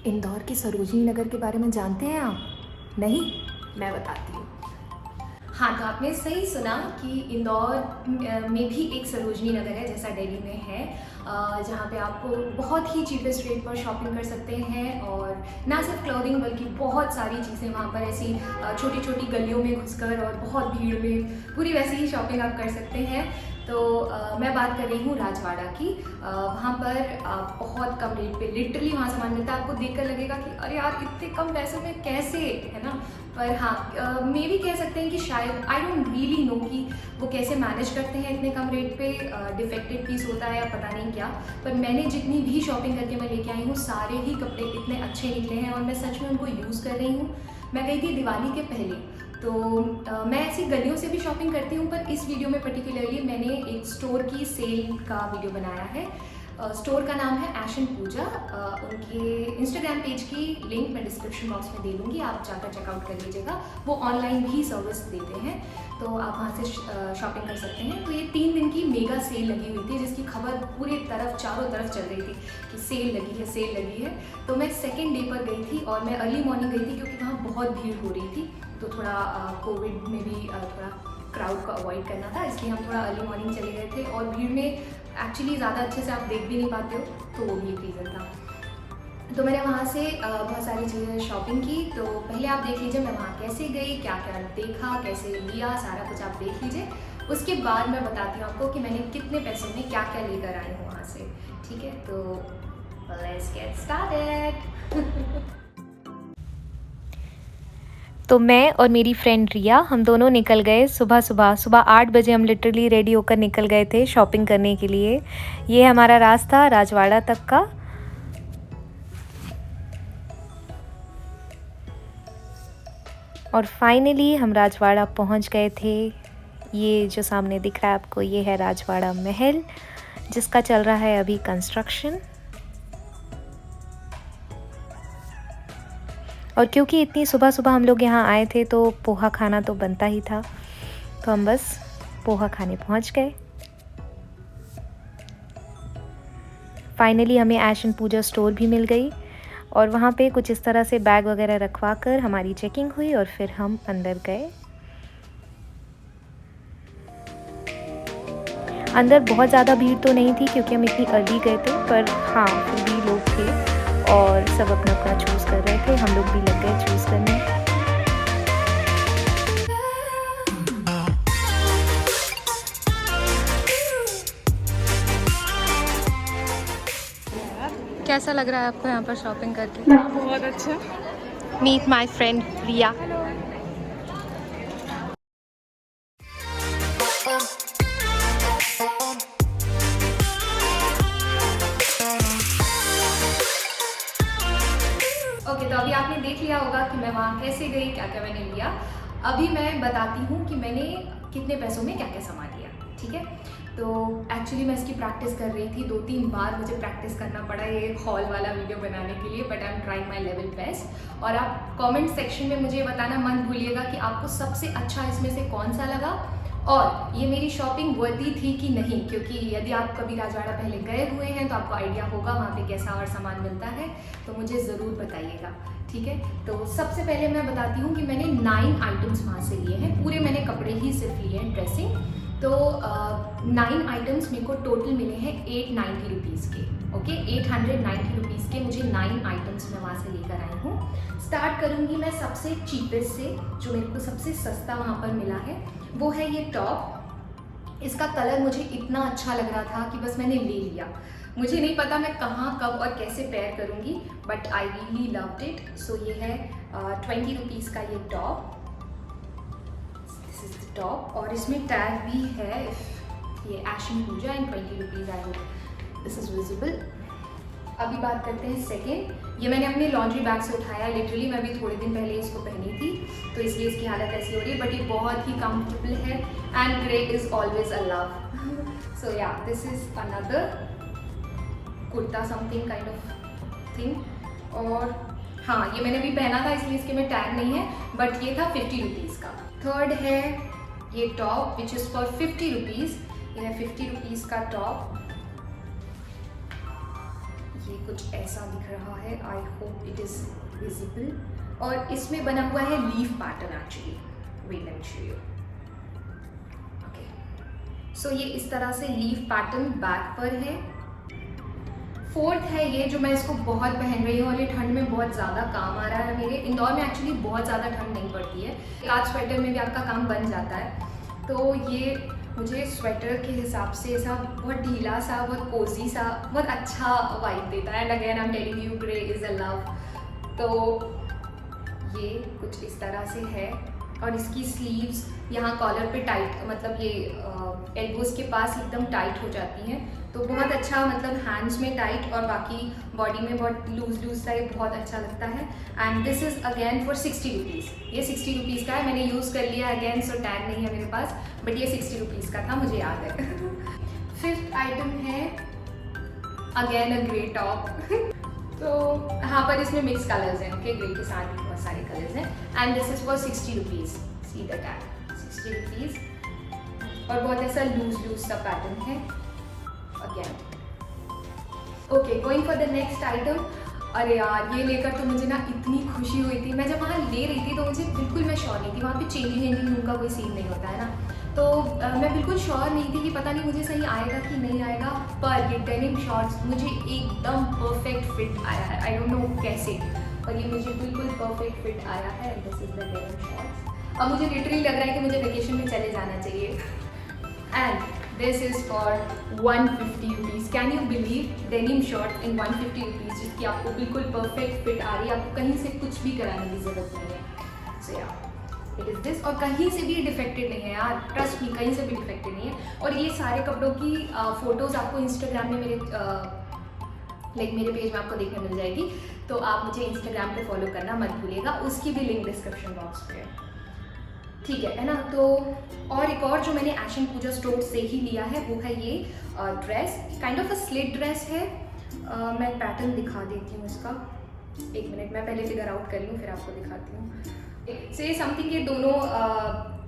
इंदौर के सरोजनी नगर के बारे में जानते हैं आप? नहीं? मैं बताती हूँ। हाँ, तो आपने सही सुना कि इंदौर में भी एक सरोजनी नगर है जैसा दिल्ली में है, जहाँ पे आपको बहुत ही चीपेस्ट रेट पर शॉपिंग कर सकते हैं। और ना सिर्फ क्लोथिंग बल्कि बहुत सारी चीज़ें वहाँ पर ऐसी छोटी छोटी गलियों में घुसकर और बहुत भीड़ में पूरी वैसी ही शॉपिंग आप कर सकते हैं। तो मैं बात कर रही हूँ राजवाड़ा की। वहाँ पर बहुत कम रेट पे लिटरली वहाँ सामान मिलता है। आपको देखकर लगेगा कि अरे यार इतने कम पैसों में कैसे, है ना। पर हाँ, मे भी कह सकते हैं कि शायद आई डोंट रियली नो कि वो कैसे मैनेज करते हैं इतने कम रेट पे। डिफेक्टेड पीस होता है या पता नहीं क्या। पर मैंने जितनी भी शॉपिंग करके मैं लेके आई हूँ सारे ही कपड़े इतने अच्छे निकले हैं और मैं सच में उनको यूज़ कर रही हूँ। मैं गई थी दिवाली के पहले, तो मैं ऐसी गलियों से भी शॉपिंग करती हूँ, पर इस वीडियो में पर्टिकुलरली मैंने एक स्टोर की सेल का वीडियो बनाया है। स्टोर का नाम है एशन पूजा। उनके इंस्टाग्राम पेज की लिंक मैं डिस्क्रिप्शन बॉक्स में दे दूँगी, आप जाकर चेकआउट कर लीजिएगा। वो ऑनलाइन भी सर्विस देते हैं, तो आप वहाँ से शॉपिंग कर सकते हैं। तो ये 3 दिन की मेगा सेल लगी हुई थी जिसकी खबर पूरी तरफ चारों तरफ चल रही थी कि सेल लगी है, सेल लगी है। तो मैं सेकेंड डे पर गई थी और मैं अर्ली मॉर्निंग गई थी क्योंकि वहाँ बहुत भीड़ हो रही थी। तो थोड़ा कोविड में भी थोड़ा क्राउड को अवॉइड करना था, इसलिए हम थोड़ा अर्ली मॉर्निंग चले गए थे। और भीड़ में एक्चुअली ज़्यादा अच्छे से आप देख भी नहीं पाते हो, तो वो भी एक रीज़न था। तो मैंने वहाँ से बहुत सारी चीज़ें शॉपिंग की। तो पहले आप देख लीजिए मैं वहाँ कैसे गई, क्या क्या देखा, कैसे लिया, सारा कुछ आप देख लीजिए। उसके बाद मैं बताती हूँ आपको कि मैंने कितने पैसों में क्या क्या लेकर आई हूँ वहाँ से। ठीक है, तो लेट्स गेट स्टार्टेड। तो मैं और मेरी फ्रेंड रिया हम दोनों निकल गए सुबह 8 बजे हम लिटरली रेडी होकर निकल गए थे शॉपिंग करने के लिए। ये हमारा रास्ता राजवाड़ा तक का। और फाइनली हम राजवाड़ा पहुंच गए थे। ये जो सामने दिख रहा है आपको, ये है राजवाड़ा महल, जिसका चल रहा है अभी कंस्ट्रक्शन। और क्योंकि इतनी सुबह सुबह हम लोग यहाँ आए थे तो पोहा खाना तो बनता ही था, तो हम बस पोहा खाने पहुँच गए। फाइनली हमें एशन पूजा स्टोर भी मिल गई और वहाँ पे कुछ इस तरह से बैग वगैरह रखवा कर हमारी चेकिंग हुई और फिर हम अंदर गए। अंदर बहुत ज़्यादा भीड़ तो नहीं थी क्योंकि हम इतनी अर्ली गए थे, पर हाँ फिर भी लोग थे और सब अपना अपना चूज़ कर रहे थे। हम लोग भी लग गए चूज़ करने। कैसा लग रहा है आपको यहाँ पर शॉपिंग करके? बहुत अच्छा। Meet my friend Riya. Okay, तो अभी आपने देख लिया होगा कि मैं वहाँ कैसे गई, क्या क्या मैंने लिया। अभी मैं बताती हूँ कि मैंने कितने पैसों में क्या क्या सामान लिया। ठीक है, तो एक्चुअली मैं इसकी प्रैक्टिस कर रही थी, 2-3 बार मुझे प्रैक्टिस करना पड़ा ये हॉल वाला वीडियो बनाने के लिए, but I am trying my level best. और आप कमेंट सेक्शन में मुझे बताना मत भूलिएगा कि आपको सबसे अच्छा इसमें से कौन सा लगा और ये मेरी शॉपिंग वर्दी थी कि नहीं, क्योंकि यदि आप कभी राजवाड़ा पहले गए हुए हैं तो आपको आइडिया होगा वहाँ पे कैसा और सामान मिलता है, तो मुझे ज़रूर बताइएगा। ठीक है, तो सबसे पहले मैं बताती हूँ कि मैंने 9 आइटम्स वहाँ से लिए हैं। पूरे मैंने कपड़े ही सिर्फ लिए हैं, ड्रेसिंग। तो 9 आइटम्स मेरे को टोटल मिले हैं 890 रुपीज़ के। ओके, 890 रुपीज़ के मुझे 9 आइटम्स मैं वहाँ से लेकर आई हूँ। स्टार्ट करूँगी मैं सबसे चीपेस्ट से, जो मेरे को सबसे सस्ता वहाँ पर मिला है, वो है ये टॉप। इसका कलर मुझे इतना अच्छा लग रहा था कि बस मैंने ले लिया। मुझे नहीं पता मैं कहाँ कब और कैसे पेयर करूँगी, but I really loved it. So ये है 20 रुपीज़ का ये top. This is the top और इसमें टैग भी है, ये एशन पूजा and 20 rupees. I hope this is visible. अभी बात करते हैं सेकेंड। ये मैंने अपने लॉन्ड्री बैग से उठाया, लिटरली मैं भी थोड़े दिन पहले इसको पहनी थी, तो इसलिए इसकी हालत ऐसी हो रही है, बट ये बहुत ही कंफर्टेबल है and grey is always a love. So yeah, this is another kurta something kind of thing. और हाँ, ये मैंने भी पहना था इसलिए इसके में टैग नहीं है, बट ये था 50 रुपीज़ का। थर्ड है ये top which is for 50 rupees. ये है 50 रुपीज़ का टॉप। ये कुछ ऐसा दिख रहा है, I hope it is visible. और इसमें बना हुआ है leaf pattern actually, wait let me show you. Okay, so ये इस तरह से लीफ पैटर्न बैक पर है। फोर्थ है ये जो मैं इसको बहुत पहन रही हूँ और ये ठंड में बहुत ज़्यादा काम आ रहा है मेरे। इंदौर में एक्चुअली बहुत ज़्यादा ठंड नहीं पड़ती है, आज स्वेटर में भी आपका काम बन जाता है। तो ये मुझे स्वेटर के हिसाब से ऐसा बहुत ढीला सा, बहुत कोजी सा, बहुत अच्छा वाइब देता है। And again I am telling you, grey is a love. तो ये कुछ इस तरह से है और इसकी स्लीव्स यहाँ कॉलर पे टाइट, मतलब ये एल्बोज़ के पास एकदम टाइट हो जाती हैं। तो बहुत अच्छा, मतलब हैंड्स में टाइट और बाकी बॉडी में बहुत लूज सा, ये बहुत अच्छा लगता है। And this is again for 60 rupees. ये 60 रुपीज़ का है, मैंने यूज़ कर लिया अगेन, सो टैग नहीं है मेरे पास, बट ये 60 रुपीज़ का था, मुझे याद है। फिफ्थ आइटम है अगेन अ ग्रे टॉप। तो यहाँ पर इसमें मिक्स कलर्स हैं, ओके, ग्रे के साथ भी बहुत सारे कलर्स हैं। And this is for 60 rupees, see the tag, 60 rupees. और बहुत ऐसा लूज सा पैटर्न है again. Okay, going for the next item. अरे यार, ये लेकर तो मुझे ना इतनी खुशी हुई थी। मैं जब वहाँ ले रही थी तो मुझे बिल्कुल मैं श्योर नहीं थी, वहाँ पे चेंजिंग रूम का कोई सीन नहीं होता है ना, तो मैं बिल्कुल श्योर नहीं थी कि पता नहीं मुझे सही आएगा कि नहीं आएगा। पर ये डेनिम शॉर्ट्स मुझे एकदम परफेक्ट फिट आया है, आई डोंट नो कैसे, पर ये मुझे बिल्कुल परफेक्ट फिट आया है। This is the denim shorts. अब मुझे लिटरली लग रहा है कि मुझे वेकेशन में चले जाना चाहिए। And this is for 150 rupees. Can you believe, denim short in 150 rupees, जिसकी आपको बिल्कुल परफेक्ट फिट आ रही है, आपको कहीं से कुछ भी कराने की ज़रूरत नहीं है। सो या इट इज़ दिस। और कहीं से भी डिफेक्टेड नहीं है यार, ट्रस्ट मी, कहीं से भी डिफेक्टेड नहीं है। और ये सारे कपड़ों की फ़ोटोज़ आपको इंस्टाग्राम में मेरे पेज में आपको देखने मिल जाएगी, तो आप मुझे इंस्टाग्राम पे फॉलो करना मत भूलिएगा, उसकी भी लिंक डिस्क्रिप्शन बॉक्स पे है, ठीक है ना। तो और एक और जो मैंने एशियन पूजा स्टोर से ही लिया है वो है ये dress, kind of a slit dress है। मैं पैटर्न दिखा देती हूँ इसका, एक मिनट, मैं पहले फिगर आउट कर लूँ फिर आपको दिखाती हूँ। से समथिंग ये दोनों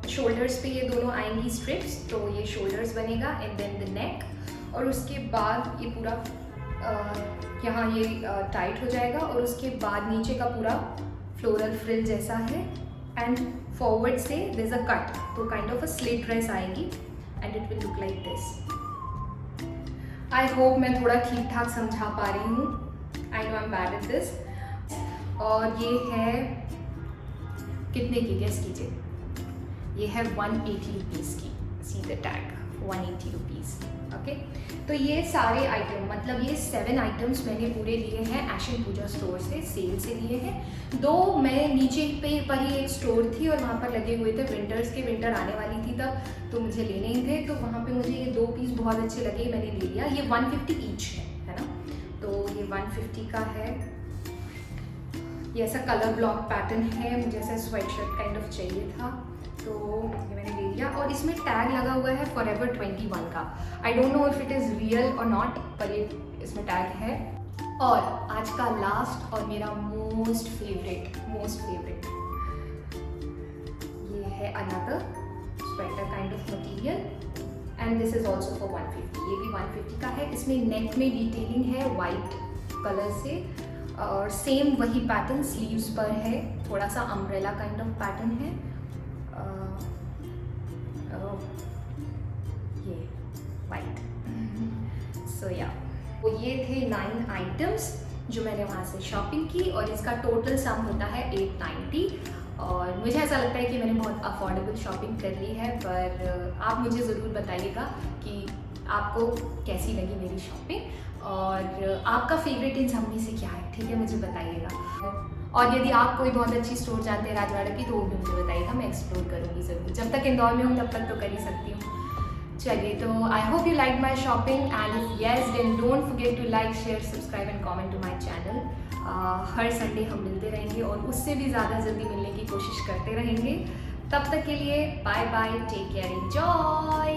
शोल्डर्स पे ये दोनों आएंगी स्ट्रिप्स, तो ये शोल्डर्स बनेगा एंड देन द नेक, और उसके बाद ये पूरा यहाँ ये टाइट हो जाएगा और उसके बाद नीचे का पूरा फ्लोरल फ्रिल जैसा है एंड फॉरवर्ड से देयर इज अ कट, तो kind of a slit dress आएगी and it will look like this. I hope मैं थोड़ा ठीक ठाक समझा पा रही हूँ, I know I am bad at this. और ये है कितने की, गेस कीजिए, ये है 180 रुपीज़ की, see the tag, 180 rupees. Okay, तो ये सारे आइटम, मतलब ये 7 आइटम्स मैंने पूरे लिए हैं एशियन पूजा स्टोर से, सेल से लिए हैं। 2 मैं नीचे पे पर ही एक स्टोर थी और वहाँ पर लगे हुए थे, विंटर आने वाली थी तब, तो मुझे लेने ही थे, तो वहाँ पे मुझे ये 2 पीस बहुत अच्छे लगे, मैंने ले लिया। ये 150 ईच है ना, तो ये 150 का है। ये ऐसा कलर ब्लॉक पैटर्न है, मुझे ऐसा स्वेटशर्ट काइंड ऑफ चाहिए था, तो ये मैंने ले लिया। और इसमें टैग लगा हुआ है फॉरएवर 21 का, I don't know if it is real और नॉट, पर ये इसमें टैग है। और आज का लास्ट और मेरा मोस्ट फेवरेट, ये है another sweater kind of material and this is also for 150। ये भी 150 का है। इसमें नेक में डिटेलिंग है वाइट कलर से और सेम वही पैटर्न स्लीव्स पर है, थोड़ा सा अम्ब्रेला काइंड ऑफ पैटर्न है। ये वाइट, सो या वो ये थे 9 आइटम्स जो मैंने वहाँ से शॉपिंग की और इसका टोटल सम होता है 890। और मुझे ऐसा लगता है कि मैंने बहुत अफोर्डेबल शॉपिंग कर ली है, पर आप मुझे ज़रूर बताइएगा कि आपको कैसी लगी मेरी शॉपिंग और आपका फेवरेट इन सब में से क्या है, ठीक है, मुझे बताइएगा। और यदि आप कोई बहुत अच्छी स्टोर जानते हैं राजवाड़ा की तो वो भी मुझे बताइएगा, मैं एक्सप्लोर करूँगी ज़रूर। जब तक इंदौर में हूँ तब तक तो कर ही सकती हूँ। चलिए, तो I hope you like my shopping and if yes then don't forget to like, share, subscribe and comment to my channel. हर संडे हम मिलते रहेंगे और उससे भी ज़्यादा जल्दी मिलने की कोशिश करते रहेंगे। तब तक के लिए bye bye, take care, enjoy.